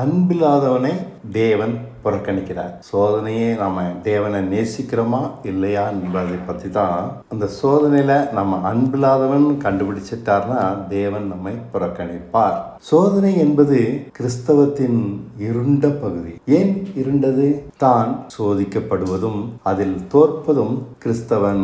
அன்பில்லாதவனை தேவன் புறக்கணிக்கிறார். சோதனையே நாம தேவனை நேசிக்கிறோமா இல்லையா என்பதை பற்றி தான். அந்த சோதனையில நம்ம அன்பில்லாதவன் கண்டுபிடிச்சிட்டார்னா தேவன் நம்மை புறக்கணிப்பார். சோதனை என்பது கிறிஸ்தவத்தின் இருண்ட பகுதி. ஏன் இருண்டது? தான் சோதிக்கப்படுவதும் அதில் தோற்பதும் கிறிஸ்தவன்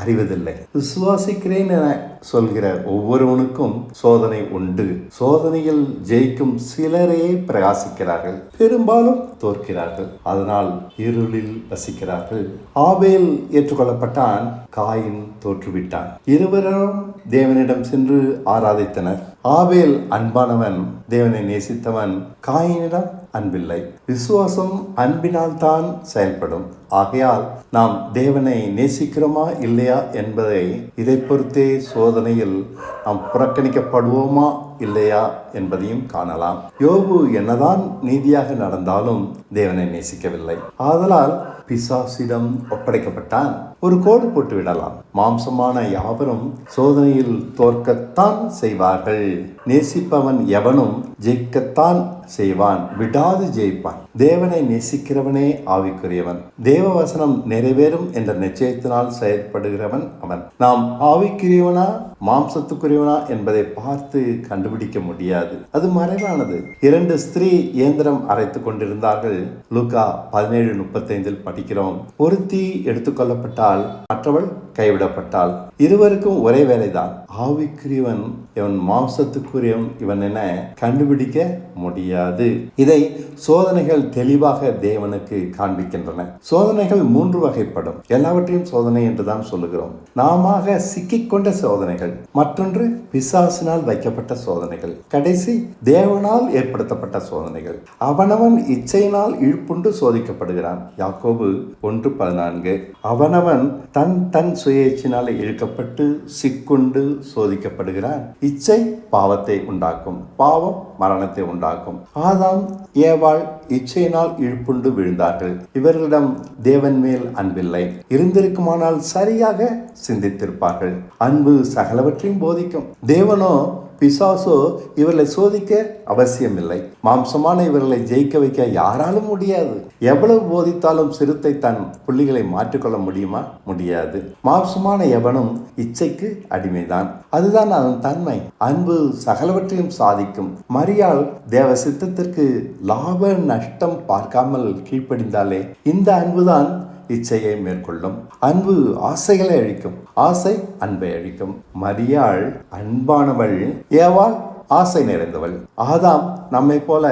அறிவதில்லை. விசுவாசிக்கிறேன் என சொல்கிற ஒவ்வொருவனுக்கும் சோதனை உண்டு. சோதனையில் ஜெயிக்கும் சிலரே பிரகாசிக்கிறார்கள், பெரும்பாலும் தோற்கிறார்கள். அதனால் இருளில் வசிக்கிறார்கள். ஆபேல் ஏற்றுக்கொள்ளப்பட்டான், காயின் தோற்றுவிட்டான். இருவரும் தேவனிடம் சென்று ஆராதித்தனர். ஆபேல் அன்பானவன், தேவனை நேசித்தவன். காயினிடம் அன்பில்லை. விசுவாசம் அன்பினால் தான் செயல்படும். ஆகையால் நாம் தேவனை நேசிக்கிறோமா இல்லையா என்பதை இதை பொறுத்தே சோதனையில் நாம் புறக்கணிக்கப்படுவோமா இல்லையா என்பதையும் காணலாம். யோபு என்னதான் நீதியாக நடந்தாலும் தேவனை நேசிக்கவில்லை. ஆதலால் பிசாசிடம் ஒப்படைக்கப்பட்டான். ஒரு கோடு போட்டு விடலாம். மாம்சமான யாவரும் சோதனையில் தோற்கத்தான் செய்வார்கள். நேசிப்பவன் எவனும் ஜெயிக்கத்தான் செய்வான், விடாது ஜெயிப்பான். தேவனை நேசிக்கிறவனே ஆவிக்குரியவன். தேவ வசனம் நிறைவேறும் என்ற நிச்சயத்தினால் செயற்படுகிறவன் அவன். நாம் ஆவிக்குரியவனா மாம்சத்துக்குரியவனா என்பதை பார்த்து கண்டுபிடிக்க முடியாது. அது மறைவானது. 2 ஸ்திரீ இயந்திரம் அரைத்து கொண்டிருந்தார்கள். லூக்கா 17:35 படிக்கிறோம். ஒருத்தி எடுத்துக்கொள்ளப்பட்டால் மற்றவள் கைவிடப்பட்டாள். இருவருக்கும் ஒரே வேலைதான். ஆவிக்குரியவன் இவன் மாம்சத்துக்குரியவன் இவன் என கண்டுபிடிக்க முடியாது. இதை சோதனைகள் தெளிவாக தேவனுக்கு காண்பிக்கின்றன. சோதனைகள் 3 வகைப்படும். எல்லாவற்றையும் சோதனை என்றுதான் சொல்லுகிறோம். நாம சிக்கிக்கொண்ட சோதனைகள், மற்றொன்று பிசாசினால் வைக்கப்பட்ட சோதனைகள், கடைசி தேவனால் ஏற்படுத்தப்பட்ட சோதனைகள். அவனவன் இச்சையினால் இழுப்புண்டு சோதிக்கப்படுகிறான். யாக்கோபு 1:14. அவனவன் தன் சுயேச்சினால் இழுக்கப்பட்டு சிக்குண்டு சோதிக்கப்படுகிறான். இச்சை பாவத்தை உண்டாக்கும், பாவம் மரணத்தை உண்டாக்கும். ஆதாம் ஏவாள் இச்சையினால் இழுப்புண்டு விழுந்தார்கள். இவர்களிடம் தேவன் மேல் அன்பில்லை. இருந்திருக்குமானால் சரியாக சிந்தித்திருப்பார்கள். அன்பு சகலவற்றையும் போதிக்கும். தேவனோ பிசாசோ இவர்களை சோதிக்க அவசியமில்லை. மாம்சமான இவர்களை ஜெயிக்க வைக்க யாராலும் முடியாது. எவ்வளவு போதித்தாலும் சிறுத்தை தன் புள்ளிகளை மாற்றிக்கொள்ள முடியுமா? முடியாது. மாம்சமான எவனும் இச்சைக்கு அடிமைதான். அதுதான் அதன் தன்மை. அன்பு சகலவற்றையும் சாதிக்கும். மரியாள் தேவ சித்தத்திற்கு லாப நஷ்டம் பார்க்காமல் கீழ்ப்படிந்தாலே இந்த அன்புதான் இச்சையை மேற்கொள்ளும். அன்பு ஆசைகளை அழிக்கும், ஆசை அன்பை அழிக்கும். மரியாள் அன்பானவள், ஏவாள் ஆசை நிறைந்தவள். ஆதாம் நம்மை போல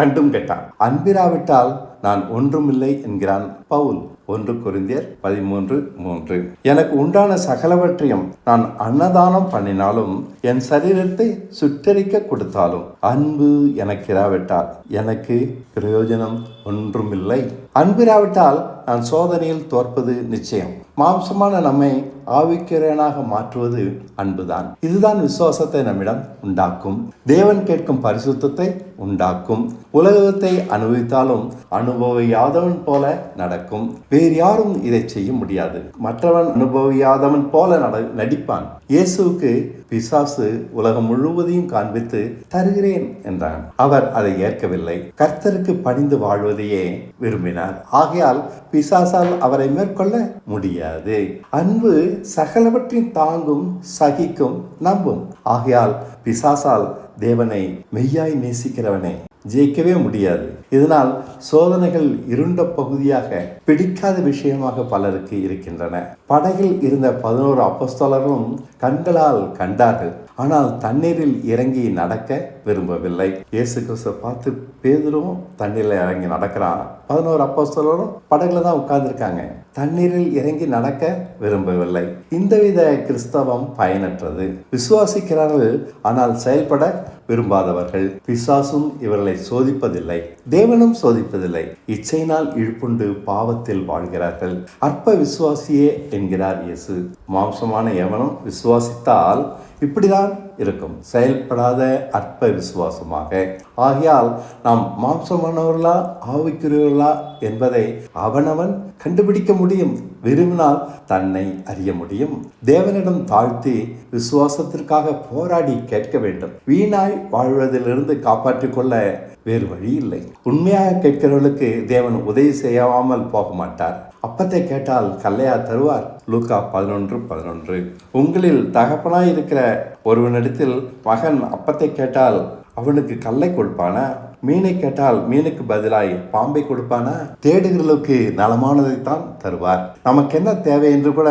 2ம் கெட்டான். அன்பிராவிட்டால் நான் ஒன்றுமில்லை என்கிறான் பவுல். 1 கொரிந்தியர் 13:3. எனக்கு உண்டான சகலவற்றையும் நான் அன்னதானம் பண்ணினாலும் என் சரீரத்தை சுட்டரிக்க கொடுத்தாலும் அன்பு எனக்கு இராவிட்டால் எனக்கு பிரயோஜனம் ஒன்றுமில்லை. அன்பிராவிட்டால் நான் சோதனையில் தோற்பது நிச்சயம். மாம்சமான நம்மை ஆவிக்குரியனாக மாற்றுவது அன்புதான். இதுதான் விசுவாசத்தை நம்மிடம் உண்டாக்கும். தேவன் கேட்கும் பரிசுத்தத்தை உண்டாக்கும். உலகத்தை அனுபவித்தாலும் அனுபவியாதவன் போல நடக்கும். வேறு யாரும் இதை செய்ய முடியாது. மற்றவன் அனுபவியாதவன் போல நடிப்பான். இயேசுவுக்கு பிசாசு உலகம் முழுவதையும் காண்பித்து தருகிறேன் என்றான். அவர் அதை ஏற்கவில்லை. கர்த்தருக்கு பணிந்து வாழ்வதையே விரும்பினார். ஆகையால் பிசாசால் அவரை மேற்கொள்ள முடியாது. அன்பு சகலவற்றையும் தாங்கும், சகிக்கும், நம்பும். ஆகையால் பிசாசால் தேவனை மெய்யாய் நேசிக்கிறவனை ஜெயிக்கவே முடியாது. இதனால் சோதனைகள் இருண்ட பகுதியாக, பிடிக்காத விஷயமாக பலருக்கு இருக்கின்றன. படகில் இருந்த 11 அப்போஸ்தலரும் கண்களால் கண்டார்கள், ஆனால் தண்ணீரில் இறங்கி நடக்க விரும்பவில்லை. இயேசு கிறிஸ்துவை பார்த்து பேதுருவும் தண்ணீரில் இறங்கி நடக்கிறான். 11 அப்போஸ்தலரும் படகுல தான் உட்கார்ந்துருக்காங்க. தண்ணீரில் இறங்கி நடக்க விரும்பவில்லை. இந்தவித கிறிஸ்தவம் பயனற்றது. விசுவாசிக்கிறார்கள், ஆனால் செயல்பட விரும்பாதவர்கள். பிசாசும் இவர்களை சோதிப்பதில்லை, தேவனும் சோதிப்பதில்லை. இச்சையினால் இழுப்புண்டு பாவத்தில் வாழ்கிறார்கள். அற்ப விசுவாசியே என்கிறார் இயேசு. மாம்சமான எவனும் விசுவாசித்தால் இப்படிதான் இருக்கும், செயல்படாத அற்ப விசுவாசமாக. ஆகையால் நாம் மாம்சமானவர்களா ஆவிக்குரியவர்களா என்பதை அவனவன் கண்டுபிடிக்க முடியும். விரும்பினால் தன்னை அறிய முடியும். தேவனிடம் தாழ்த்தி விசுவாசத்திற்காக போராடி கேட்க வேண்டும். வீணாய் வாழ்வதிலிருந்து காப்பாற்றிக் கொள்ள வேறு வழி இல்லை. உண்மையாக கேட்கிறவர்களுக்கு தேவன் உதவி செய்யாமல் போக மாட்டார். அப்பத்தை கேட்டால் கல்லையா தருவார்? லூக்கா 11:11. உங்களில் தகப்பனாய் இருக்கிற ஒருவனிடத்தில் மகன் அப்பத்தை கேட்டால் அவனுக்கு கல்லை கொடுப்பானா? மீனை கேட்டால் மீனுக்கு பதிலாய் பாம்பை கொடுப்பானா? தேடுகிறவர்களுக்கு நலமானதைத்தான் தருவார். நமக்கு என்ன தேவை என்று கூட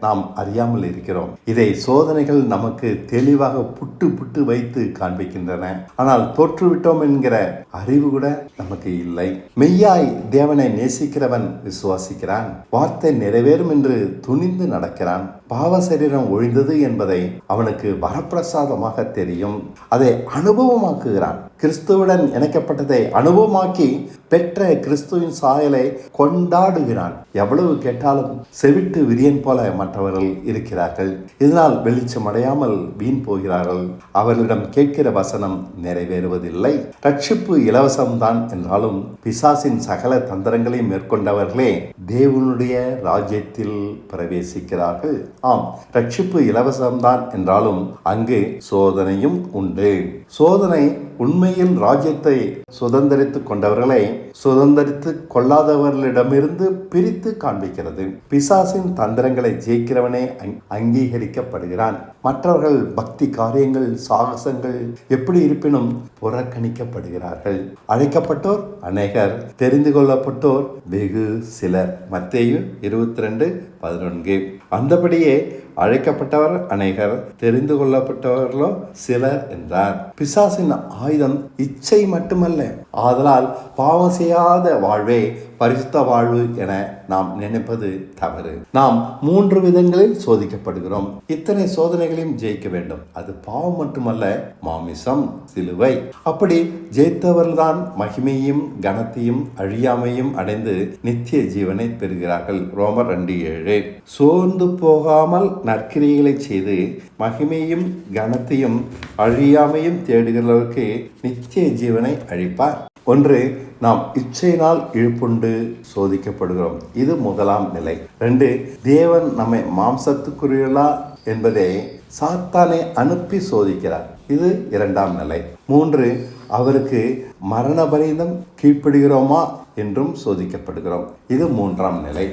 நாம் அறியாமல் இருக்கிறோம். இதை சோதனைகள் நமக்கு தெளிவாக புட்டு புட்டு வைத்து காண்பிக்கின்றன. ஆனால் தோற்றுவிட்டோம் என்கிற அறிவு கூட நமக்கு இல்லை. மெய்யாய் தேவனை நேசிக்கிறவன் விசுவாசிக்கிறான். வார்த்தை நிறைவேறும் என்று துணிந்து நடக்கிறான். பாவ சரீரம் ஒழிந்தது என்பதை அவனுக்கு வரப்பிரசாதமாக தெரியும். அதை அனுபவமாக்குகிறான். கிறிஸ்துவுடன் இணைக்கப்பட்டதை அனுபவமாக்கி பெற்ற கிறிஸ்துவின் சாயலை கொண்டாடுகிறான். எவ்வளவு கேட்டாலும் செவிட்டு விரியன் போல மற்றவர்கள் இருக்கிறார்கள். இதனால் வெளிச்சம் அடையாமல் வீண் போகிறார்கள். அவர்களிடம் கேட்கிற வசனம் நிறைவேறுவதில்லை. ரட்சிப்பு இலவசம்தான் என்றாலும் பிசாசின் சகல தந்திரங்களையும் மேற்கொண்டவர்களே தேவனுடைய ராஜ்யத்தில் பிரவேசிக்கிறார்கள். ஆம், ரட்சிப்பு இலவசம்தான் என்றாலும் அங்கு சோதனையும் உண்டு. சோதனை உண்மையில் ராஜ்யத்தை சுதந்திரித்து கொண்டவர்களை சுதந்திரித்து கொள்ளாதவர்களிடமிருந்து பிரித்து காண்பிக்கிறது. பிசாசின் தந்திரங்களை ஜெயிக்கிறவனே அங்கீகரிக்கப்படுகிறான். மற்றவர்கள் பக்தி காரியங்கள் சாகசங்கள் எப்படி இருப்பினும் புறக்கணிக்கப்படுகிறார்கள். அழைக்கப்பட்டோர் அநேகர், தெரிந்து கொள்ளப்பட்டோர் வெகு சிலர். மத்தேயு 22:11. அந்தபடியே அழைக்கப்பட்டவர் அநேகர், தெரிந்து கொள்ளப்பட்டவர்களோ சிலர் என்றார். பிசாசின் ஆயுதம் இச்சை மட்டுமல்ல. ஆதலால் பாவம் செய்யாத வாழ்வே பரிசுத்த வாழ்வு என நாம் நினைப்பது தவறு. நாம் 3 விதங்களில் சோதிக்கப்படுகிறோம். இத்தனை சோதனைகளையும் ஜெயிக்க வேண்டும். அது பாவம் மட்டுமல்ல, மாமிசம், சிலுவை. அப்படி ஜெயித்தவர்கள்தான் மகிமையும் கனத்தையும் அழியாமையும் அடைந்து நித்திய ஜீவனை பெறுகிறார்கள். ரோமர் 2:7. சோர்ந்து போகாமல் நற்கிரியைகளை செய்து மகிமையும் கனத்தையும் அழியாமையும் தேடுகிறவர்களுக்கு நித்திய ஜீவனை அழிப்பார். 1. நாம் இச்சையினால் இழுப்புண்டு சோதிக்கப்படுகிறோம். இது முதலாம் நிலை. 2. தேவன் நம்மை மாம்சத்துக்குரியலா என்பதை சாத்தானை அனுப்பி சோதிக்கிறார். இது 2ஆம் நிலை. 3. அவருக்கு மரண பரியந்தம் கீழ்ப்படுகிறோமா என்றும் சோதிக்கப்படுகிறோம். இது 3ஆம் நிலை.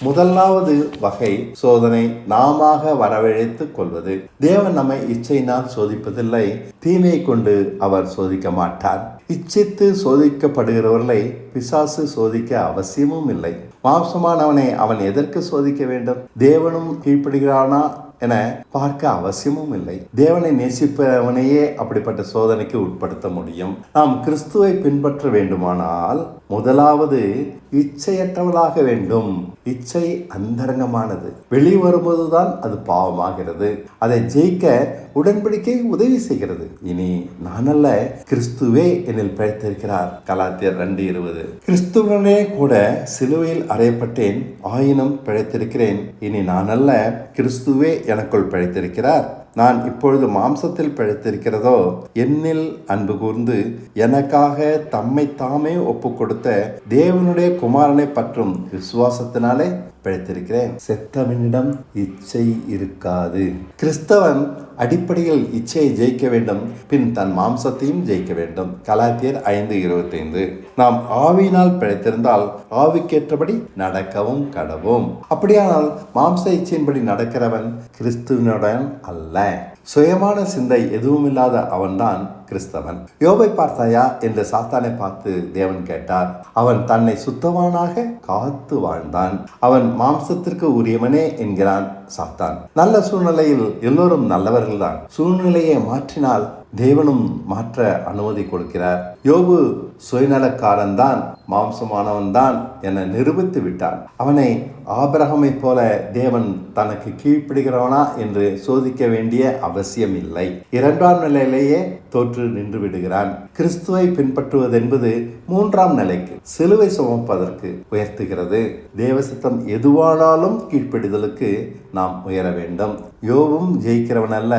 முதலாவது வகை சோதனை நாம வரவழைத்துக் கொள்வது. தேவன் நம்மை இச்சையினால் சோதிப்பதில்லை. தீமையை கொண்டு அவர் சோதிக்க மாட்டார். இச்சித்து சோதிக்கப்படுகிறவர்களை பிசாசு சோதிக்க அவசியமும் இல்லை. மாம்சமானவனை அவன் எதற்கு சோதிக்க வேண்டும்? தேவனும் கீழ்ப்படுகிறானா என பார்க்க அவசியமும் இல்லை. தேவனை நேசிப்பவனையே அப்படிப்பட்ட சோதனைக்கு உட்படுத்த முடியும். நாம் கிறிஸ்துவை பின்பற்ற வேண்டுமானால் முதலாவது இச்சையற்றவளாக வேண்டும். இச்சை அந்தரங்கமானது. வெளிவரும்போதுதான் அது பாவமாகிறது. அதை ஜெயிக்க உடன்படிக்கை உதவி செய்கிறது. இனி நான் அல்ல, கிறிஸ்துவே என்னில் பிழைத்திருக்கிறார். கலாத்தியர் 2:20. கிறிஸ்துவனே கூட சிலுவையில் அறையப்பட்டேன், ஆயினும் பிழைத்திருக்கிறேன். இனி நான் அல்ல, கிறிஸ்துவே எனக்குள் பிழைத்திருக்கிறார். நான் இப்பொழுது மாம்சத்தில் பிழைத்திருக்கிறதோ என்னில் அன்பு கூர்ந்து எனக்காக தம்மை தாமே ஒப்பு கொடுத்த தேவனுடைய குமாரனை பற்றும் விசுவாசத்தினாலே பிழைத்திருக்கிறேன். செத்தவனிடம் இச்சை இருக்காது. கிறிஸ்தவன் அடிப்படையில் இச்சையை ஜெயிக்க வேண்டும், பின் தன் மாம்சத்தையும் ஜெயிக்க வேண்டும். கலாத்தியர் 5:25. நாம் ஆவியினால் பிழைத்திருந்தால் ஆவிக்கேற்றபடி நடக்கவும் கடவும். அப்படியானால் மாம்ச இச்சையின்படி நடக்கிறவன் கிறிஸ்துவனுடன் அல்ல. சுயமான சிந்தை எதுவும் இல்லாத அவன்தான் கிறிஸ்தவன். யோபை பார்த்தாயா என்று சாத்தானை பார்த்து தேவன் கேட்டார். அவன் தன்னை சுத்தவானாக காத்து வாழ்ந்தான். அவன் மாம்சத்திற்கு உரியவனே என்கிறான் சாத்தான். நல்ல சூழ்நிலையில் எல்லோரும் நல்லவர்கள் தான். சூழ்நிலையை மாற்றினால் தேவனும் மாற்ற அனுமதி கொடுக்கிறார். யோபு சுயநலக்காரன் தான், மாம்சமானவன் தான் என நிரூபித்து விட்டான். அவனை ஆபிரகாமை போல தேவன் தனக்கு கீழ்ப்படுகிறவனா என்று சோதிக்க வேண்டிய அவசியம் இல்லை. 2ஆம் நிலையிலேயே தோற்று நின்று விடுகிறான். கிறிஸ்துவை பின்பற்றுவது என்பது மூன்றாம் நிலைக்கு, சிலுவை சுமப்பதற்கு உயர்த்துகிறது. தேவசித்தம் எதுவானாலும் கீழ்ப்படிதலுக்கு நாம் உயர வேண்டும். யோபும் ஜெயிக்கிறவன் அல்ல.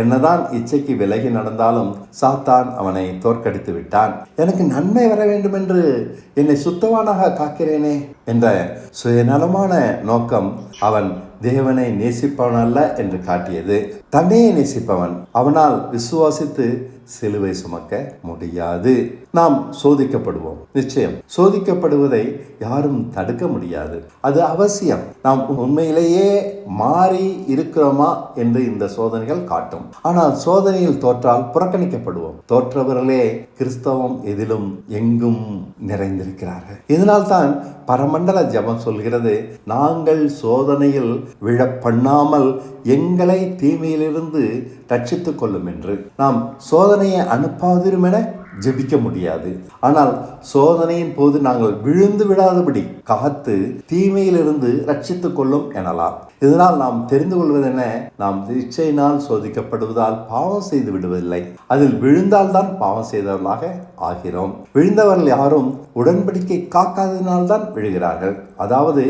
என்னதான் இச்சைக்கு விலகி நடந்தாலும் சாத்தான் அவனை தோற்கடித்து விட்டான். எனக்கு நன்மை வர வேண்டும் என்று என்னை சுத்தவானாக காக்கிறேனே என்ற சுயநலமான நோக்கம் அவன் தேவனை நேசிப்பவன் அல்ல என்று காட்டியது. தன்னையே நேசிப்பவன் அவனால் விசுவாசித்து சிலுவை சுமக்க முடியாது. நாம் சோதிக்கப்படுவோம். நிச்சயம் சோதிக்கப்படுவதை யாரும் தடுக்க முடியாது. அது அவசியம். நாம் உண்மையிலேயே மாறி இருக்கிறோமா என்று இந்த சோதனைகள் காட்டும். ஆனால் சோதனையில் தோற்றால் புறக்கணிக்கப்படுவோம். தோற்றவர்களே கிறிஸ்தவம் எதிலும் எங்கும் நிறைந்திருக்கிறார்கள். இதனால் தான் பரமண்டல ஜெபம் சொல்கிறது, நாங்கள் சோதனையில் விழ பண்ணாமல் எங்களை தீமையிலிருந்து ரட்சித்துக் கொள்ளும் என்று. நாம் சோதனையை அனுப்பாதிரும் என ஜெபிக்க முடியாது. ஆனால் சோதனையின் போது நாங்கள் விழுந்து விடாதபடி காத்து தீமையிலிருந்து ரட்சித்துக் கொள்ளும் எனலாம். இதனால் நாம் தெரிந்து கொள்வதென, நாம் இச்சையினால் சோதிக்கப்படுவதால் பாவம் செய்து விடுவதில்லை. அதில் விழுந்தால் தான் பாவம் செய்தவர்களாக ஆகிறோம். விழுந்தவர்கள் யாரும் உடன்படிக்கை காக்காததினால்தான் விழுகிறார்கள். அதாவது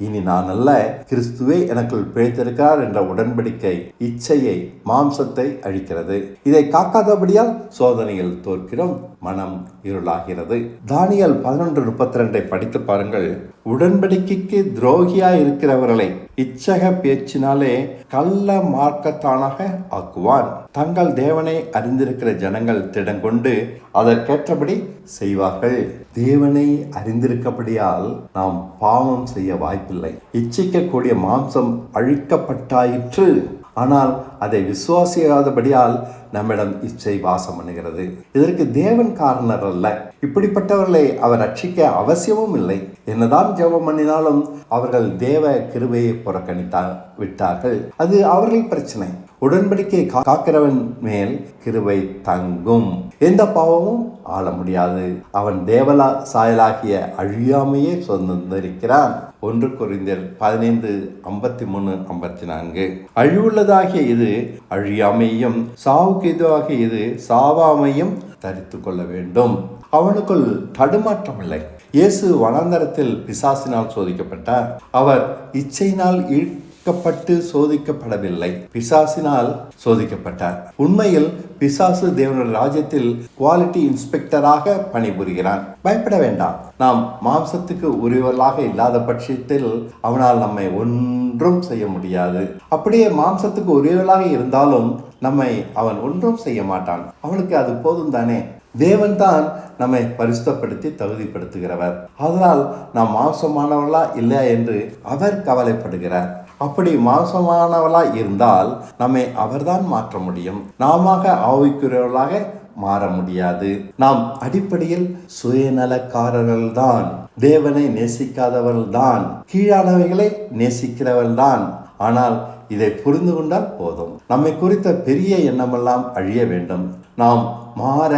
இனி நான் அல்ல, கிறிஸ்துவே எனக்குள் பிழைத்திருக்கிறார் என்ற உடன்படிக்கை இச்சையை, மாம்சத்தை அழிக்கிறது. இதை காக்காதபடியால் சோதனையில் தோற்கிறோம், மனம் இருளாகிறது. தானியேல் 11:32 படித்து பாருங்கள். உடன்படிக்கைக்கு துரோகியாய் இருக்கிறவர்களை இச்சக பேச்சினாலே கள்ள மார்க்கத்தானாக ஆக்குவான். தங்கள் தேவனை அறிந்திருக்கிற ஜனங்கள் திடங்கொண்டு அதற்கேற்றபடி செய்வார்கள். தேவனை அறிந்திருக்கபடியால் நாம் பாவம் செய்ய வாய்ப்பில்லை. இச்சிக்கக்கூடிய மாம்சம் அழிக்கப்பட்டாயிற்று. ஆனால் அதை விசுவாசியாதபடியால் நம்மிடம் இச்சை வாசம் பண்ணுகிறது. இதற்கு தேவன் காரணர் அல்ல. இப்படிப்பட்டவர்களை அவர் ரட்சிக்க அவசியமும் இல்லை. என்னதான் ஜெபம் பண்ணினாலும் அவர்கள் தேவ கிருபையை விட்டார்கள். அது அவர்கள் பிரச்சனை. உடன்படிக்கை காக்கிறவன் மேல் கிருபை தங்கும். எந்த பாவமும் ஆள முடியாது. அவன் தேவலா சாயலாகிய அழியாமையே சொந்தரிக்கிறான். 1 கொரிந்தியர் 15:53-54. அழிவுள்ளதாகிய இது அழியாமையும் சாவுக்கு இதுவாகிய இது சாவாமையும் தரித்து கொள்ள வேண்டும். அவனுக்குள் தடுமாற்றமில்லை. இயேசு வனாந்தரத்தில் பிசாசினால் சோதிக்கப்பட்டார். அவர் இச்சையினால் ஈர்க்கப்பட்டு சோதிக்கப்படவில்லை, பிசாசினால் சோதிக்கப்பட்டார். உண்மையில் பிசாசு தேவனுடைய ராஜ்யத்தில் குவாலிட்டி இன்ஸ்பெக்டராக பணிபுரிகிறான். பயப்பட வேண்டாம். நாம் மாம்சத்துக்கு உரியவர்களாக இல்லாத பட்சத்தில் அவனால் நம்மை ஒன்றும் செய்ய முடியாது. அப்படியே மாம்சத்துக்கு உரியவர்களாக இருந்தாலும் நம்மை அவன் ஒன்றும் செய்ய மாட்டான். அவனுக்கு அது போதும் தானே. தேவன் தான் நம்மை பரிசுத்தப்படுத்தி தகுதிப்படுத்துகிறவர். அதனால் நாம் மாம்சமானவர்களா இல்லையா என்று அவர் கவலைப்படுகிறார். அப்படி மாம்சமானவர்களா இருந்தால் நம்மை அவர்தான் மாற்ற முடியும். நாம ஆவிக்குரியவர்களாக மாற முடியாது. நாம் அடிப்படையில் சுயநலக்காரர்கள் தான். தேவனை நேசிக்காதவர்கள் தான். கீழானவைகளை நேசிக்கிறவர்கள் தான். ஆனால் இதை புரிந்து கொண்டால் போதும். நம்மை குறித்த பெரிய எண்ணமெல்லாம் அழிய வேண்டும். நாம் மாற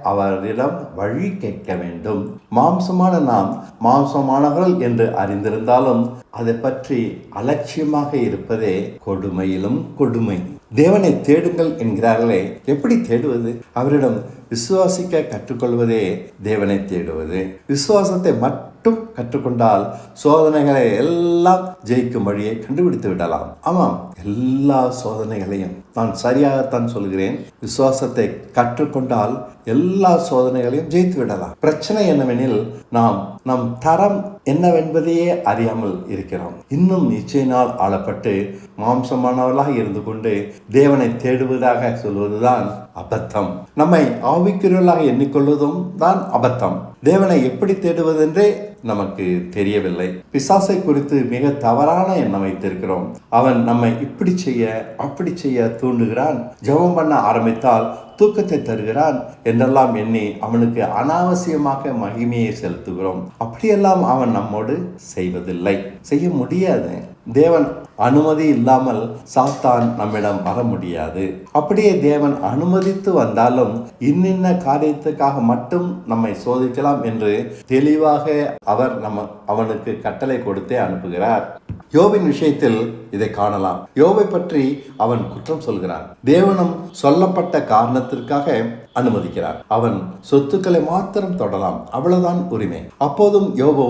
அவரிடம் வழி கேட்க வேண்டும். மாம்சமான நாம் மாம்சமானவர்கள் என்று அறிந்திருந்தாலும் அதை பற்றி அலட்சியமாக இருப்பதே கொடுமையிலும் கொடுமை. தேவனை தேடுங்கள் என்கிறார்களே, எப்படி தேடுவது? அவரிடம் விசுவாசிக்க கற்றுக்கொள்வதே தேவனை தேடுவது. விசுவாசத்தை மட்டும் கற்றுக்கொண்டால் சோதனைகளை எல்லாம் ஜெயிக்கும் வழியை கண்டுபிடித்து விடலாம். ஆமாம், எல்லா சோதனைகளையும் நான் சரியாகத்தான் சொல்கிறேன். விசுவாசத்தை கற்றுக்கொண்டால் எல்லா சோதனைகளையும் ஜெயித்து விடலாம். பிரச்சனை என்னவெனில், நாம் நம் தரம் என்னவென்பதையே அறியாமல் இருக்கிறோம். இன்னும் இச்சையினால் ஆளப்பட்டு மாம்சமானவர்களாக இருந்து கொண்டு தேவனை தேடுவதாக சொல்வதுதான் அபத்தம். நம்மை ஆவிக்குரியவர்களாக எண்ணிக்கொள்வதும் தான் அபத்தம். தேவனை எப்படி தேடுவதென்றே நமக்கு தெரியவில்லை. பிசாசை குறித்து மிக தவறான எண்ணம் வைத்திருக்கிறோம். அவன் நம்மை இப்படி செய்ய அப்படி செய்ய தூண்டுகிறான். ஜெபம் பண்ண ஆரம்பித்தால் தூக்கத்தை தருகிறான் என்றெல்லாம் எண்ணி அவனுக்கு அனாவசியமாக மகிமையை செலுத்துகிறோம். அப்படியெல்லாம் அவன் நம்மோடு செய்வதில்லை, செய்ய முடியாது. தேவன் அனுமதி இல்லாமல் சாத்தான் நம்மிடம் வர முடியாது. அப்படியே தேவன் அனுமதித்து வந்தாலும் இன்னின்ன காரியத்துக்காக மட்டும் நம்மை சோதிக்கலாம் என்று தெளிவாக அவர் அவனுக்கு கட்டளை கொடுத்தே அனுப்புகிறார். யோபின் விஷயத்தில் இதை காணலாம். யோபை பற்றி அவன் குற்றம் சொல்கிறான். தேவனும் சொல்லப்பட்ட காரணத்திற்காக அனுமதிக்கிறார். அவன் சொத்துக்களை மாத்திரம் தொடலாம், அவ்வளவுதான் உரிமை. அப்போதும் யோபு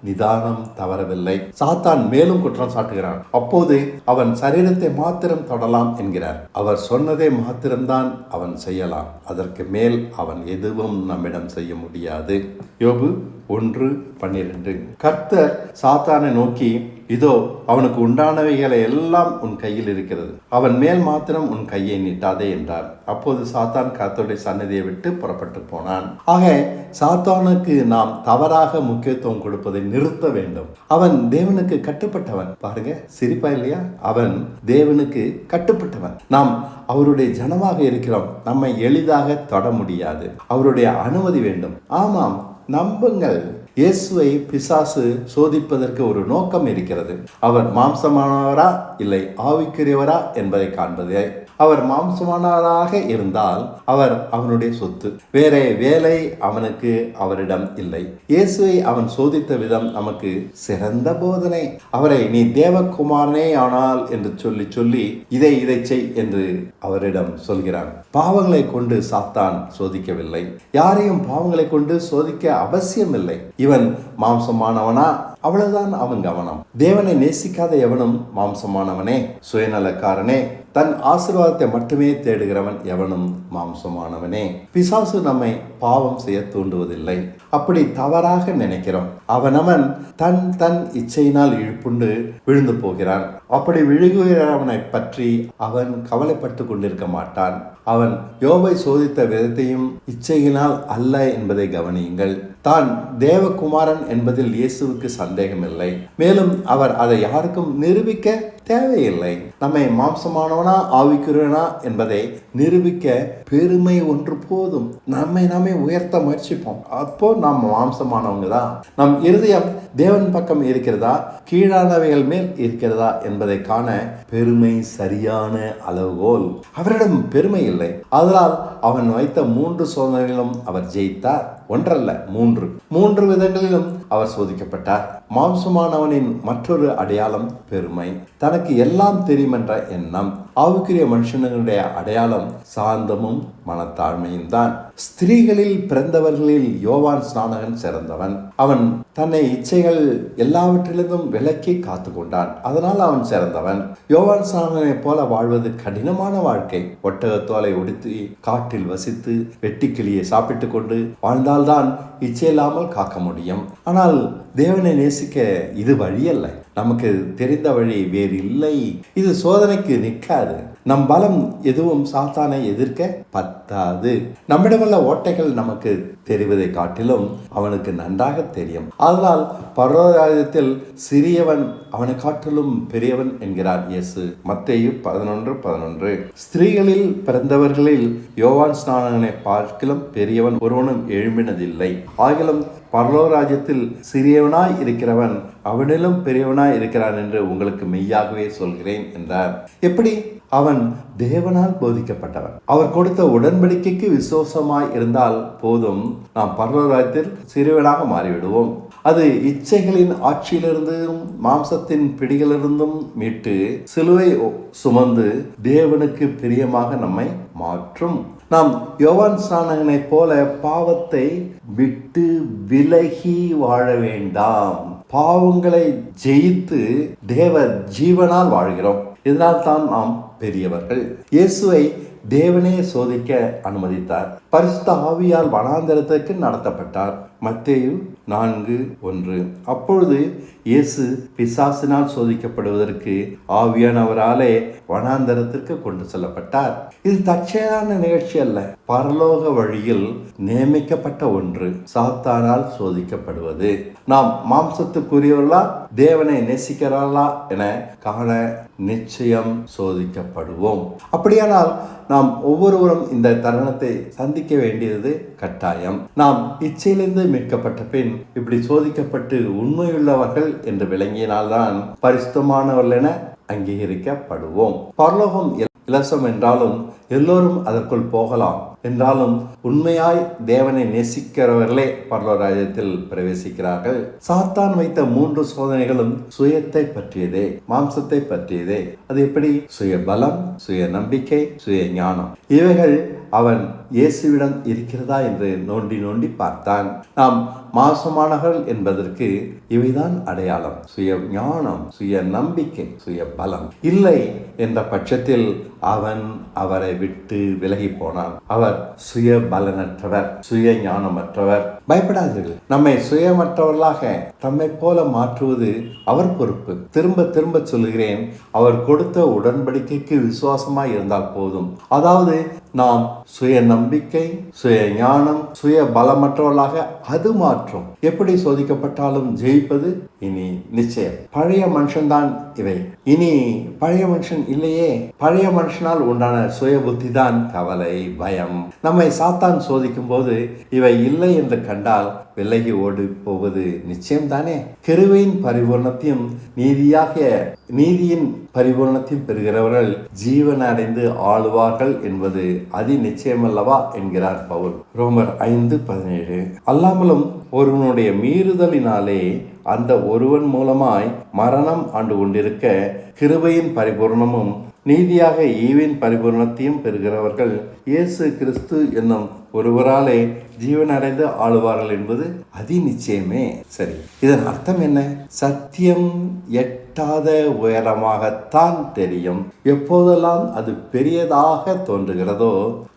நிதானம் தவறவில்லை. சாத்தான் மேலும் குற்றம் சாட்டுகிறான். அப்போது அவன் சரீரத்தை மாத்திரம் தொடலாம் என்கிறார். அவர் சொன்னதை மாத்திரம்தான் அவன் செய்யலாம், அதற்கு மேல் அவன் எதுவும் நம்மிடம் செய்ய முடியாது. யோபு 1:12. கர்த்தர் சாத்தானை நோக்கி, இதோ அவனுக்கு உண்டானவைகளை எல்லாம் உன் கையில் இருக்கிறது, அவன் மேல் மாத்திரம் உன் கையை நீட்டாதே என்றார். அப்போது சாத்தான் கர்த்தருடைய சன்னதியை விட்டு புறப்பட்டு போனான். ஆக சாத்தானுக்கு நாம் தவறாக முக்கியத்துவம் கொடுப்பதை நிறுத்த வேண்டும். அவன் தேவனுக்கு கட்டுப்பட்டவன். பாருங்க, சிரிப்பா இல்லையா? அவன் தேவனுக்கு கட்டுப்பட்டவன். நாம் அவருடைய ஜனமாக இருக்கிறோம். நம்மை எளிதாக தொட முடியாது. அவருடைய அனுமதி வேண்டும். ஆமாம், நம்புங்கள். இயேசுவை பிசாசு சோதிப்பதற்கு ஒரு நோக்கம் இருக்கிறது. அவர் மாம்சமானவரா இல்லை ஆவிக்குரியவரா என்பதை காண்பதே. அவர் மாம்சமானவராக இருந்தால் அவர் அவனுடைய சொத்து. வேற வேலை அவனுக்கு அவரிடம் இல்லை. இயேசுவை அவன் சோதித்த விதம் நமக்கு சிறந்த போதனை. அவரை நீ தேவகுமாரனே ஆனால் என்று சொல்லி சொல்லி இதை செய் என்று அவரிடம் சொல்கிறான். பாவங்களை கொண்டு சாத்தான் சோதிக்கவில்லை. யாரையும் பாவங்களை கொண்டு சோதிக்க அவசியம் இல்லை. இவன் மாம்சமானவனா, அவ்வளவுதான் அவன் கவனம். தேவனை நேசிக்காத எவனும் மாம்சமானவனே, சுயநலக்காரனே, தன் ஆசீர்வாதத்தை மட்டுமே தேடுகிறவன் எவனும் மாம்சமானவனே. பிசாசு நம்மை பாவம் செய்ய தூண்டுவதில்லை. அப்படி தவறாக நினைக்கிறோம். அவனவன் தன் இச்சையினால் இழுப்புண்டு விழுந்து போகிறான். அப்படி விழுகிறவனை பற்றி அவன் கவலைப்பட்டு கொண்டிருக்க மாட்டான். அவன் யோபை சோதித்த விதத்தையும் இச்சையினால் அல்ல என்பதை கவனியுங்கள். தான் தேவகுமாரன் என்பதில் இயேசுவுக்கு சந்தேகமில்லை. மேலும் அவர் அதை யாருக்கும் நிரூபிக்க தேவையில்லை. நம்மை மாம்சமானவனா ஆவிக்குரியவனா என்பதை நிரூபிக்க பெருமை ஒன்று போதும். நம்மை உயர்த்த முயற்சிப்போம். அப்போ நாம் மாம்சமானவங்க தான். நம் இருதயம் தேவன் பக்கம் இருக்கிறதா, கீழானவைகள் மேல் இருக்கிறதா என்பதை காண பெருமை சரியான அளவுகோல். அவரிடம் பெருமை இல்லை. அதனால் அவன் வைத்த 3 சோதனைகளும் அவர் ஜெயித்தார். ஒன்றல்ல, 3 விதங்களிலும் அவர் சோதிக்கப்பட்டார். மாம்சமானவனின் மற்றொரு அடையாளம் பெருமை, தனக்கு எல்லாம் தெரியும் என்ற எண்ணம். ஆவிக்குரிய மனுஷனுடைய அடையாளம் சாந்தமும் மனத்தாழ்மையும் தான். ஸ்திரீகளில் பிறந்தவர்களில் யோவான் ஸ்நானகன் சிறந்தவன். அவன் தன்னை இச்சைகள் எல்லாவற்றிலிருந்தும் விலக்கி காத்து கொண்டான். அதனால் அவன் சிறந்தவன். யோவான் ஸ்நானகனை போல வாழ்வது கடினமான வாழ்க்கை. ஒட்டகத்தோலை உடுத்தி காட்டில் வசித்து வெட்டிக்கிளியை சாப்பிட்டு கொண்டு வாழ்ந்தால்தான் இச்சையில்லாமல் காக்க முடியும். ஆனால் தேவனை நேசிக்க இது வழியல்ல. நமக்கு தெரிந்த வழி வேறு இல்லை. இது சோதனைக்கு நிற்காது. நம் பலம் எதுவும் சாத்தானை எதிர்க்க பத்தாது. நம்மிடமுள்ள ஓட்டைகள் நமக்கு தெரிவதை காட்டிலும் அவனுக்கு நன்றாக தெரியும். அதனால் பரலோகத்தில் சிறியவன் அவனை காட்டிலும் பெரியவன் என்கிறார் இயேசு. மத்தேயு 11:11. ஸ்திரீகளில் பிறந்தவர்களில் யோவான் ஸ்நானகனை பார்க்கிலும் பெரியவன் ஒருவனும் எழும்பினதில்லை. ஆகிலும் பரலோக ராஜ்யத்தில் சிறியவனாய் இருக்கிறவன் அவனிலும் பெரியவனாய் இருக்கிறான் என்று உங்களுக்கு மெய்யாகவே சொல்கிறேன் என்றார். எப்படி? அவன் தேவனால் போதிக்கப்பட்டவன். அவர் கொடுத்த உடன்படிக்கைக்கு விசுவாசமாய் இருந்தால் போதும், நாம் பரலோக ராஜ்யத்தில் சிறுவனாக மாறிவிடுவோம். அது இச்சைகளின் ஆட்சியிலிருந்தும் மாம்சத்தின் பிடிகளிலிருந்தும் மீட்டு சிலுவை சுமந்து தேவனுக்கு பிரியமாக நம்மை மாற்றும். நாம் யோவான் ஸ்நானகனை போல பாவத்தை விட்டு விலகி வாழ வேண்டாம். பாவங்களை ஜெயித்து தேவ ஜீவனால் வாழ்கிறோம். இதனால் தான் நாம் பெரியவர்கள். இயேசுவை தேவனே சோதிக்க அனுமதித்தார். பரிசுத்த ஆவியால் வனாந்தரத்திற்கு நடத்தப்பட்டார். மத்தேயு 4:1. அப்பொழுது இயேசு பிசாசினால் சோதிக்கப்படுவதற்கு ஆவியானவராலே வனாந்தரத்திற்கு கொண்டு செல்லப்பட்டார். இது தற்செயலான நிகழ்ச்சி அல்ல. பரலோக வழியில் நியமிக்கப்பட்ட ஒன்று. சாத்தானால் சோதிக்கப்படுவது. நாம் மாம்சத்துக்குரியவர்களா தேவனை நேசிக்கிறார்களா என காண நிச்சயம் சோதிக்கப்படுவோம். அப்படியானால் நாம் ஒவ்வொருவரும் இந்த தருணத்தை சந்திக்க வேண்டியது கட்டாயம். நாம் இச்சையிலிருந்து மீட்கப்பட்ட பின் இப்படி சோதிக்கப்பட்டு உண்மையுள்ளவர்கள் என்று விளங்கினால்தான் பரிசுத்தமானவர்கள் என அங்கீகரிக்கப்படுவோம். பரலோகம் இலவசம் என்றாலும் எல்லோரும் அதற்குள் போகலாம். என்றாலும் உண்மையாய் தேவனை நேசிக்கிறவர்களே பரலோக ராஜ்யத்தில் பிரவேசிக்கிறார்கள். சாத்தான் வைத்த 3 சோதனைகளும் சுயத்தை பற்றியதே, மாம்சத்தை பற்றியதே. அது எப்படி? சுய பலம், சுய நம்பிக்கை, சுய ஞானம். இவைகள் அவன் இயேசுவிடம் இருக்கிறதா என்று நோண்டி நோண்டி பார்த்தான். நாம் மாசமானவர்கள் என்பதற்கு இவைதான் அடையாளம். சுய ஞானம், சுய நம்பிக்கை, சுய பலம் இல்லை என்ற பட்சத்தில் அவன் அவரை விட்டு விலகி போனான். அவர் சுய பலனற்றவர், சுய ஞானமற்றவர். பயப்படாதீர்கள். நம்மை சுயமற்றவர்களாக தம்மை போல மாற்றுவது அவர் பொறுப்பு. திரும்ப திரும்ப சொல்கிறேன், அவர் கொடுத்த உடன்படிக்கைக்கு விசுவாசமாய் இருந்தால் போதும். அதாவது நாம் சுய நம்பிக்கை, சுய ஞானம், சுய பலமற்றவர்களாக அது மாற்றும். எப்படி சோதிக்கப்பட்டாலும் ஜெயிப்பது இனி நிச்சயம். பழைய மனுஷன்தான் இவை. இனி பழைய மனுஷன் இல்லையே. பழைய மனுஷனால் உண்டான சுய புத்தி தான் கவலை, பயம். நம்மை சாத்தான் சோதிக்கும் போது இவை இல்லை என்று கண்டால் விலகி ஓடி போவது நிச்சயம் தானே. கிருபையின் பரிபூர்ணத்தையும் நீதியின் பரிபூர்ணத்தையும் பெறுகிறவர்கள் ஜீவன் அடைந்து ஆளுவார்கள் என்பது அதி நிச்சயமல்லவா என்கிறார் பவுல். ரோமர் 5:17. அல்லாமலும் ஒருவனுடைய மீறுதலினாலே அந்த ஒருவன் மூலமாய் மரணம் ஆண்டு கொண்டிருக்க கிருபையின் பரிபூர்ணமும் நீதியாக ஈவின் பரிபூர்ணத்தையும் பெறுகிறவர்கள் இயேசு கிறிஸ்து என்னும் ஒருவராலே ஜீவனடைந்து ஆளுவார்கள் என்பது அதி நிச்சயமே. சரி, இதன் அர்த்தம் என்ன? சத்தியம் எட்டாத உயரமாகத்தான் தெரியும். எப்போதெல்லாம் அது பெரியதாக தோன்றுகிறதோ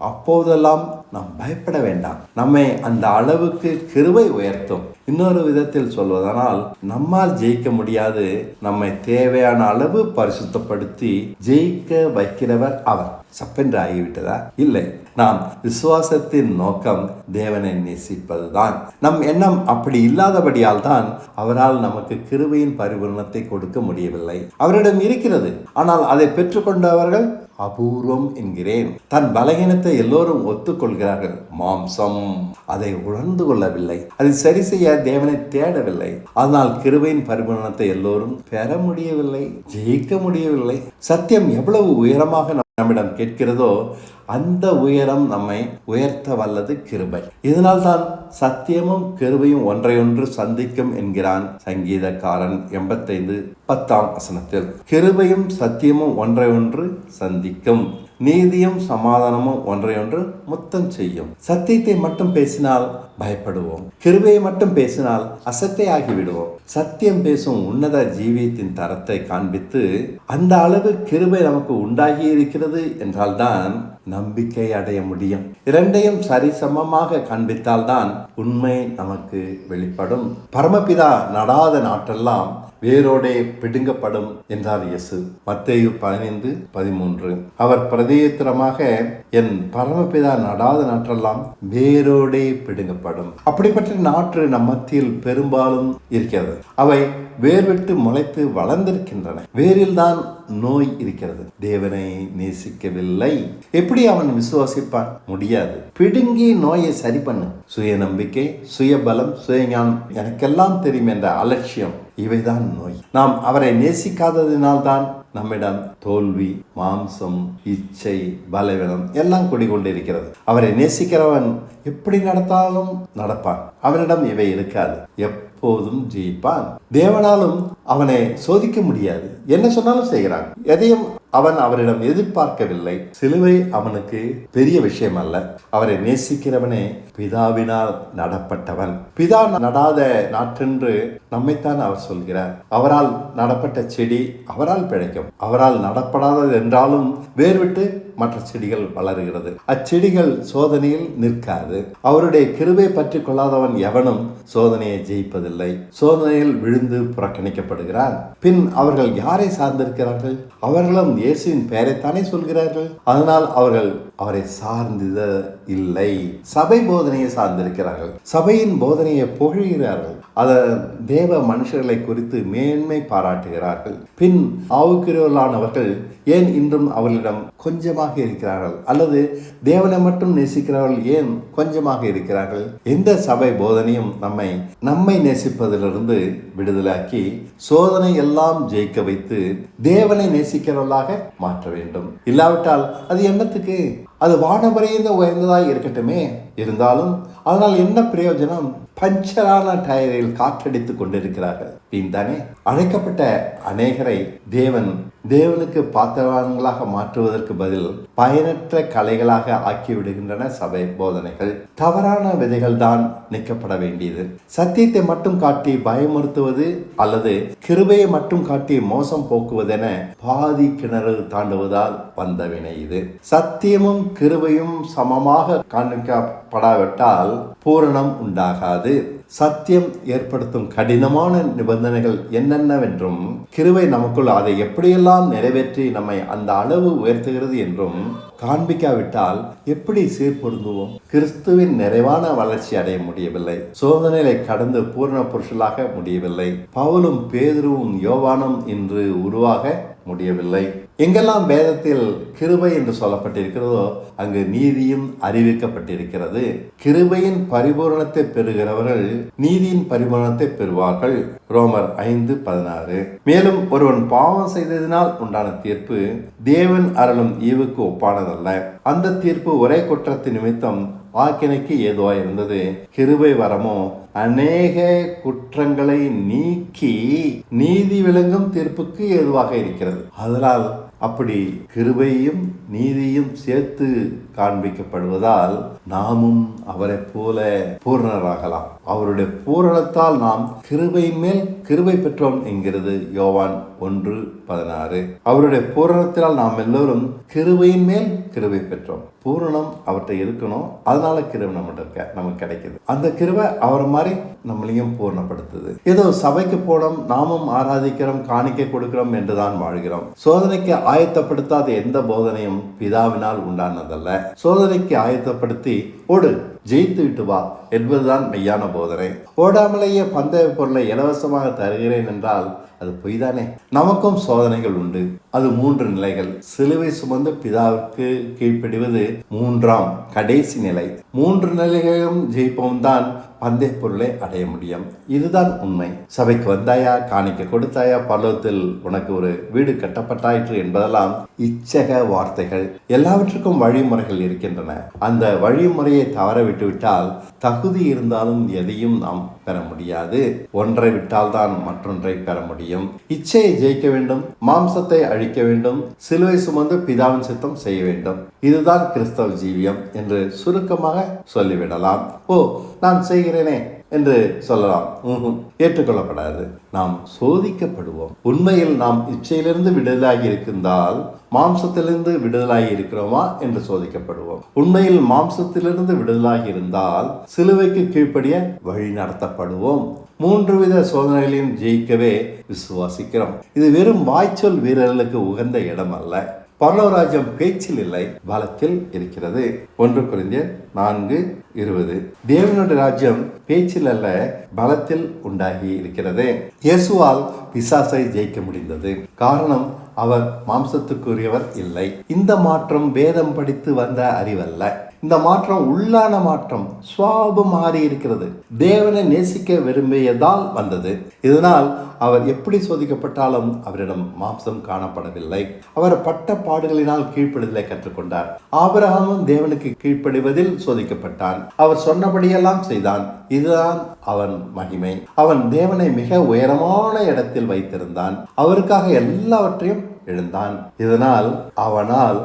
அப்போதெல்லாம் நாம் பயப்பட வேண்டாம். நம்மை அந்த அளவுக்கு கிருபை உயர்த்தும். இன்னொரு விதத்தில் சொல்வதனால், நம்மால் ஜெயிக்க முடியாது. நம்மை தேவையான அளவு பரிசுத்தப்படுத்தி ஜெயிக்க வைக்கிறவர் அவர். சப்பென்று ஆகிவிட்டதா? இல்லை. நாம் விசுவாசத்தின் நோக்கம் தேவனை நேசிப்பதுதான். நம் எண்ணம் அப்படி இல்லாதபடியால் தான் அவரால் நமக்கு கிருபையின் பரிபூரணத்தை கொடுக்க முடியவில்லை. அவரிடம் இருக்கிறது, ஆனால் அதை பெற்றுக்கொண்டவர்கள் அபூர்வம் என்கிறேன். தன் பலகீனத்தை எல்லோரும் ஒத்துக்கொள்கிறார்கள். மாம்சம் அதை உணர்ந்து கொள்ளவில்லை. அதை சரி செய்ய தேவனை தேடவில்லை. அதனால் கிருபையின் பரிபூரணத்தை எல்லோரும் பெற முடியவில்லை, ஜெயிக்க முடியவில்லை. சத்தியம் எவ்வளவு உயரமாக நம்மிடம் கேட்கிறதோ அந்த உயரம் நம்மை உயர்த்த வல்லது கிருபை. இதனால் தான் சத்தியமும் கிருபையும் ஒன்றையொன்று சந்திக்கும் என்கிறான் சங்கீதக்காரன் 85:10. கிருபையும் சத்தியமும் ஒன்றையொன்று சந்திக்கும், நீதியும் சமாதானமும் ஒன்றையொன்று முத்தம் செய்யும். சத்தியத்தை மட்டும் பேசினால் பயப்படுவோம், கிருபையை மட்டும் பேசினால் அசட்டை ஆகிவிடுவோம். சத்தியம் பேசும் உன்னத ஜீவியத்தின் தரத்தை காண்பித்து அந்த அளவு கிருபை நமக்கு உண்டாகி இருக்கிறது என்றால்தான் நம்பிக்கை அடைய முடியும். இரண்டையும் சரிசமமாக காண்பித்தால்தான் உண்மை நமக்கு வெளிப்படும். பரமபிதா நடாத நாட்டெல்லாம் வேரோடே பிடுங்கப்படும் என்றார் இயேசு. மத்தேயு 15:13. அவர் பிரதியுத்தரமாக, என் பரமபிதா நடாத நாற்றெல்லாம் வேரோடே பிடுங்கப்படும். அப்படிப்பட்ட நாற்று நம் மத்தியில் பெரும்பாலும் இருக்கிறது. அவை வேர் விட்டு முளைத்து வளர்ந்திருக்கின்றன. வேரில் தான் நோய் இருக்கிறது. தேவனை நேசிக்கவில்லை. எப்படி அவன் விசுவாசிப்பான்? முடியாது. பிடுங்கி நோயை சரி பண்ணு. சுய நம்பிக்கை, சுய பலம், சுய ஞானம், எனக்கெல்லாம் தெரியும் என்ற அலட்சியம், இவைதான் நோய். நாம் அவரை நேசிக்காததினால்தான் நம்மிடம் தோல்வி, மாம்சம், இச்சை, பலவீனம் எல்லாம் குடிகொண்டிருக்கிறது. அவரை நேசிக்கிறவன் எப்படி நடத்தாலும் நடப்பான். அவனிடம் இவை இருக்காது. எப்போதும் ஜெயிப்பான். தேவனாலும் அவனை சோதிக்க முடியாது. என்ன சொன்னாலும் செய்கிறான். எதையும் அவன் அவரிடம் எதிர்பார்க்கவில்லை. சிலுவை அவனுக்கு பெரிய விஷயம் அல்ல. அவரை நேசிக்கிறவனே பிதாவினால் நடப்பட்டவன். பிதா நடாத நாற்றென்று நம்மைத்தான் அவர் சொல்கிறார். அவரால் நடப்பட்ட செடி அவரால் பிழைக்கும். அவரால் நடப்படாதது என்றாலும் வேர்விட்டு மற்ற செடிகள் வளருகிறது. அச்செடிகள் சோதனையில் நிற்காது. அவருடைய கிருபை பற்றி கொள்ளாதவன் எவனும் சோதனையை ஜெயிப்பதில்லை. சோதனையில் விழுந்து புறக்கணிக்கப்படுகிறான். பின் அவர்கள் யாரை சார்ந்திருக்கிறார்கள்? அவர்களும் இயேசுவின் பெயரைத்தானே சொல்கிறார்கள். அதனால் அவர்கள் அவரை சார்ந்தத இல்லை. சபை போதனையை சார்ந்திருக்கிறார்கள். சபையின் போதனையை புகழ்கிறார்கள். அத தேவ மனுஷர்களை குறித்து மேன்மை பாராட்டுகிறார்கள். பின் ஆவுக்கிறவர்களானவர்கள் ஏன் இன்றும் அவர்களிடம் கொஞ்சமாக இருக்கிறார்கள்? அல்லது தேவனை மட்டும் நேசிக்கிறவர்கள் ஏன் கொஞ்சமாக இருக்கிறார்கள்? எந்த சபை போதனையும் நம்மை நேசிப்பதிலிருந்து விடுதலாக்கி சோதனை எல்லாம் ஜெயிக்க வைத்து தேவனை நேசிக்கிறவர்களாக மாற்ற வேண்டும். இல்லாவிட்டால் அது என்னத்துக்கு? அது வானபரியந்த உயர்ந்ததாய் இருக்கட்டுமே, இருந்தாலும் அதனால் என்ன பிரயோஜனம்? பஞ்சரான டயரில் காற்றடித்து கொண்டிருக்கிறார்கள். தானே அழைக்கப்பட்ட அநேகரை தேவனுக்கு பாத்திரவான்களாக மாற்றுவதற்கு பதில் பயனற்ற கலைகளாக ஆக்கிவிடுகின்றன சபை போதனைகள். தவறான விதைகள் தான் நீக்கப்பட வேண்டியது. சத்தியத்தை மட்டும் காட்டி பயமுறுத்துவது அல்லது கிருபையை மட்டும் காட்டி மோசம் போக்குவதென பாதி கிணறு தாண்டுவதால் வந்த வினை இது. சத்தியமும் கிருபையும் சமமாக காண்பிக்கப்படாவிட்டால் பூரணம் உண்டாகாது. சத்தியம் ஏற்படுத்தும் கடினமான நிபந்தனைகள் என்னென்னவென்றும், கிருபை நமக்குள் அதை எப்படியெல்லாம் நிறைவேற்றி நம்மை அந்த அளவு உயர்த்துகிறது என்றும் காண்பிக்காவிட்டால் எப்படி சீர்பொருந்துவோம்? கிறிஸ்துவின் நிறைவான வளர்ச்சி அடைய முடியவில்லை. சோதனைகளை கடந்து பூர்ண புருஷலாக முடியவில்லை. பவுலும் பேதுருவும் யோவானும் இன்று உருவாக முடியவில்லை. எங்கெல்லாம் வேதத்தில் கிருபை என்று சொல்லப்பட்டிருக்கிறதோ அங்கு நீதியும் அறிவிக்கப்பட்டிருக்கிறது. கிருபையின் பரிபூரணத்தை பெறுகிறவர்கள் நீதியின் பரிபூரணத்தை பெறுவார்கள். ரோமர் 5:16. மேலும் ஒருவன் பாவம் செய்ததினால் உண்டான தீர்ப்பு தேவன் அருளும் ஈவுக்கு ஒப்பானதல்ல. அந்த தீர்ப்பு ஒரே குற்றத்தின் நிமித்தம் ஆக்கினைக்கு ஏதுவாய் இருந்தது. கிருபை வரமோ அநேக குற்றங்களை நீக்கி நீதி விளங்கும் தீர்ப்புக்கு ஏதுவாக இருக்கிறது. அதனால் அப்படி கிருபையும் நீதியும் சேர்த்து காண்பிக்கப்படுவதால் நாமும் அவரை போல பூரணராகலாம். அவருடைய பூரணத்தால் நாம் கிருபையின் மேல் கிருபை பெற்றோம் என்கிறது யோவான் 1:16. அவருடைய பூரணத்தினால் நாம் எல்லோரும் கிருபையின் மேல் கிருபை பெற்றோம். பூரணம் அவர்கிட்ட இருக்கணும். அதனால கிருபை நம்மகிட்ட நமக்கு கிடைக்குது. அந்த கிருபை அவரை மாதிரி நம்மளையும் பூர்ணப்படுத்துது. ஏதோ சபைக்கு போனோம், நாமும் ஆராதிக்கிறோம், காணிக்கை கொடுக்கிறோம் என்றுதான் வாழ்கிறோம். சோதனைக்கு ஆயத்தப்படுத்தாத எந்த போதனையும் பிதாவினால் உண்டானதல்ல. சோதனைக்கு ஆயத்தப்படுத்தி ஓடு, ஜெயித்து விட்டு வா என்பதுதான் மெய்யான போதனை. ஓடாமலேயே பந்தய பொருளை இலவசமாக தருகிறேன் என்றால் அது பொய்தானே. நமக்கும் சோதனைகள் உண்டு. அது 3 நிலைகள். சிலுவை சுமந்து பிதாவிற்கு கீழ்ப்படிவது 3ஆம் கடைசி நிலை. 3 நிலைகளும் ஜெயிப்போம் தான் பந்தய பொருளை அடைய முடியும். இதுதான் உண்மை. சபைக்கு வந்தாயா, காணிக்க கொடுத்தாயா, பரலோகத்தில் உனக்கு ஒரு வீடு கட்டப்பட்டாயிற்று என்பதெல்லாம் இச்சக வார்த்தைகள். எல்லாவற்றுக்கும் வழிமுறைகள் இருக்கின்றன. அந்த வழிமுறையை தவற விட்டுவிட்டால் தகுதி இருந்தாலும் எதையும் நாம் பெற முடியாது. ஒன்றை விட்டால் தான் மற்றொன்றை பெற முடியும். இச்சையை ஜெயிக்க வேண்டும், மாம்சத்தை அழிக்க வேண்டும், சிலுவை சுமந்து பிதாவின் சித்தம் செய்ய வேண்டும். இதுதான் கிறிஸ்தவ ஜீவியம் என்று சுருக்கமாக சொல்லிவிடலாம். நான் செய்கிறேனே என்று சொல்லலாம். ஏற்றுக்கொள்ளப்படாது. நாம் சோதிக்கப்படுவோம். உண்மையில் நாம் இச்சையிலிருந்து விடுதலாகி இருக்கின்றால் மாம்சத்திலிருந்து விடுதலாகி இருக்கிறோமா என்று சோதிக்கப்படுவோம். உண்மையில் மாம்சத்திலிருந்து விடுதலாகி இருந்தால் சிலுவைக்கு கீழ்ப்படிய வழி நடத்தப்படுவோம். 3 வித சோதனைகளையும் ஜெயிக்கவே விசுவாசிக்கிறோம். இது வெறும் வாய்ச்சொல் வீரர்களுக்கு உகந்த இடம் அல்ல. பரலோகராஜ்யம் பேச்சில் இல்லை, பலத்தில் இருக்கிறது. 1 கொரிந்தியர் 4:20. தேவனுடைய ராஜ்யம் பேச்சில் அல்ல, பலத்தில் உண்டாகி இருக்கிறது. இயேசுவால் பிசாசை ஜெயிக்க முடிந்தது. காரணம், அவர் மாம்சத்துக்குரியவர் இல்லை. இந்த மாற்றம் வேதம் படித்து வந்த அறிவல்ல. இந்த மாற்றம் உள்ளான மாற்றம். சுவாபம் மாறி இருக்கிறது. தேவனை நேசிக்க விரும்பியதால் வந்தது. இதனால் அவர் எப்படி சோதிக்கப்பட்டாலும் அவரிடம் மாம்சம் காணப்படவில்லை. அவர் பட்ட பாடுகளினால் கீழ்ப்படிதலை கற்றுக்கொண்டார். ஆபிரகாமும் தேவனுக்கு கீழ்ப்படிவதில் சோதிக்கப்பட்டான். அவர் சொன்னபடியெல்லாம் செய்தான். இதுதான் அவன் மகிமை. அவன் தேவனை மிக உயரமான இடத்தில் வைத்திருந்தான். அவருக்காக எல்லாவற்றையும் இழந்தான். இதனால் அவனால்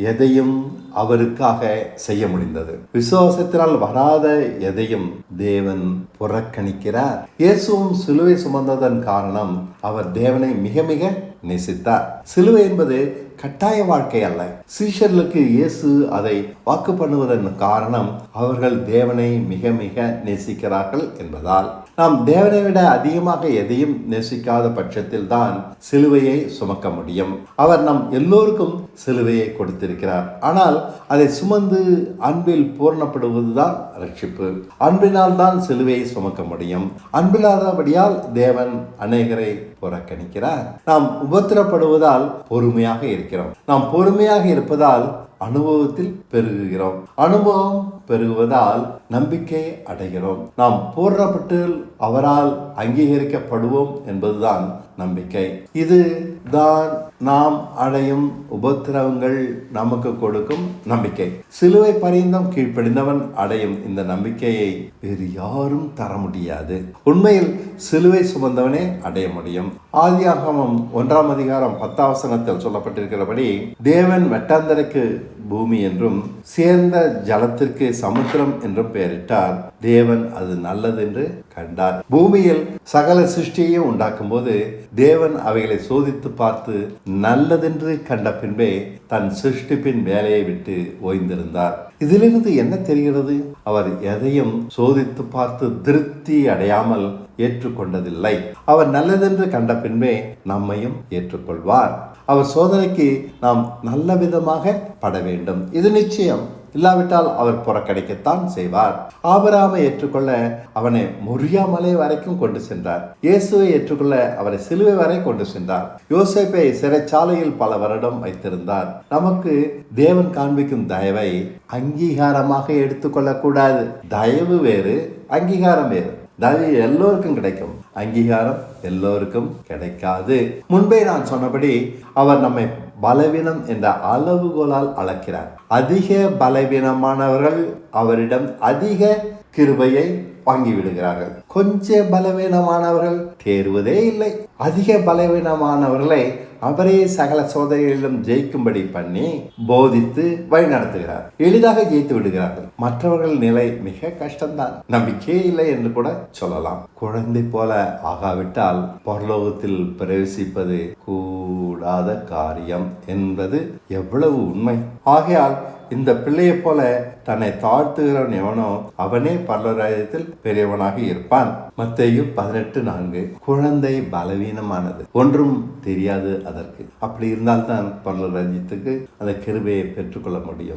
எதையும் அவருக்காக செய்ய முடிந்தது. விசுவாசத்தினால் வராத எதையும் தேவன் புறக்கணிக்கிறார். இயேசுவும் சிலுவை சுமந்ததன் காரணம் அவர் தேவனை மிக மிக நேசித்தார். சிலுவை என்பது கட்டாய வாழ்க்கை அல்ல. சீஷர்களுக்கு இயேசு அதை வாக்கு பண்ணுவதன் காரணம் அவர்கள் தேவனை மிக மிக நேசிக்கிறார்கள் என்பதால். நாம் தேவனை விட அதிகமாக எதையும் நேசிக்காத பட்சத்தில் தான் சிலுவையை சுமக்க முடியும். அவர் நம் எல்லோருக்கும் சிலுவையை கொடுத்திருக்கிறார். ஆனால் அதை சுமந்து அன்பில் பூர்ணப்படுவதுதான் ரட்சிப்பு. அன்பினால் தான் சிலுவையை சுமக்க முடியும். அன்பில்லாதபடியால் தேவன் அநேகரை புறக்கணிக்கிறார். நாம் உபத்திரப்படுவதால் பொறுமையாக இருக்கிறோம். நாம் பொறுமையாக இருப்பதால் அனுபவத்தில் பெருகுகிறோம். அனுபவம் பெருகுவதால் நம்பிக்கை அடைகிறோம். நாம் பூரணப்பட்டு அவரால் அங்கீகரிக்கப்படுவோம் என்பதுதான் நம்பிக்கை. இது தான் நாம் அடையும் உபத்திரவங்கள் நமக்கு கொடுக்கும் நம்பிக்கை. சிலுவை பரிந்தம் கீழ்ப்படிந்தவன் அடையும் இந்த நம்பிக்கையை வேறு யாரும் தர முடியாது. உண்மையில் சிலுவை சுமந்தவனே அடைய முடியும். ஆதியாகமம் 1 அதிகாரம் 10 சொல்லப்பட்டிருக்கிறபடி, தேவன் வெட்டாந்தரைக்கு பூமி என்றும் சேர்ந்த ஜலத்திற்கு சமுத்திரம் என்றும் பெயரிட்டார். தேவன் அது நல்லது என்று கண்டார். பூமியில் சகல சிருஷ்டியையும் உண்டாக்கும் போது தேவன் அவைகளை சோதித்து பார்த்து நல்லதென்று கண்ட பின்பே தன் சிருஷ்டிப்பின் வேலையை விட்டு ஓய்ந்திருந்தார். இதிலிருந்து என்ன தெரிகிறது? அவர் எதையும் சோதித்து பார்த்து திருப்தி அடையாமல் ஏற்றுக்கொண்டதில்லை. அவர் நல்லதென்று கண்ட பின்பே நம்மையும் ஏற்றுக்கொள்வார். அவர் சோதனைக்கு நாம் நல்ல விதமாக பட வேண்டும். இது நிச்சயம். இல்லாவிட்டால் அவர் புறக்கணிக்கத்தான் செய்வார். ஆபிரகாமை ஏற்றுக்கொள்ள அவனை மொரியா மலை வரைக்கும் கொண்டு சென்றார். இயேசுவை ஏற்றுக்கொள்ள அவரை சிலுவை வரை கொண்டு சென்றார். யோசேப்பை சிறைச்சாலையில் பல வருடம் வைத்திருந்தார். நமக்கு தேவன் காண்பிக்கும் தயவை அங்கீகாரமாக எடுத்துக்கொள்ளக்கூடாது. தயவு வேறு, அங்கீகாரம் வேறு. தயவு எல்லோருக்கும் கிடைக்கும், அங்கீகாரம் எல்லோருக்கும் கிடைக்காது. முன்பே நான் சொன்னபடி அவர் நம்மை பலவீனம் என்ற அளவுகோலால் அளக்கிறார். அதிக பலவீனமானவர்கள் அவரிடம் அதிக கிருபையை வாங்கி விடுகிறார்கள். கொஞ்சம் பலவீனமானவர்கள் தேறுவதே இல்லை. அதிக பலவீனமானவர்களை அவரே சகல சோதனைகளிலும் ஜெயிக்கும்படி பண்ணி போதித்து வழி நடத்துகிறார். எளிதாக ஜெயித்து விடுகிறார்கள். மற்றவர்கள் நிலை மிக கஷ்டம்தான். நம்பிக்கையே இல்லை என்று கூட சொல்லலாம். குழந்தை போல ஆகாவிட்டால் பரலோகத்தில் பிரவேசிப்பது கூடாத காரியம் என்பது எவ்வளவு உண்மை. ஆகையால் இந்த பிள்ளையை போல தன்னை தாழ்த்துகிறவன் எவனோ அவனே பரலோகத்தில் பெரியவனாக இருப்பான். மத்தேயு 18:4. குழந்தை பலவீனமானது, ஒன்றும் தெரியாது அதற்கு. அப்படி இருந்தால்தான் பரலோக ராஜ்யத்துக்கு அந்த கிருபையை பெற்றுக்கொள்ள முடியும்.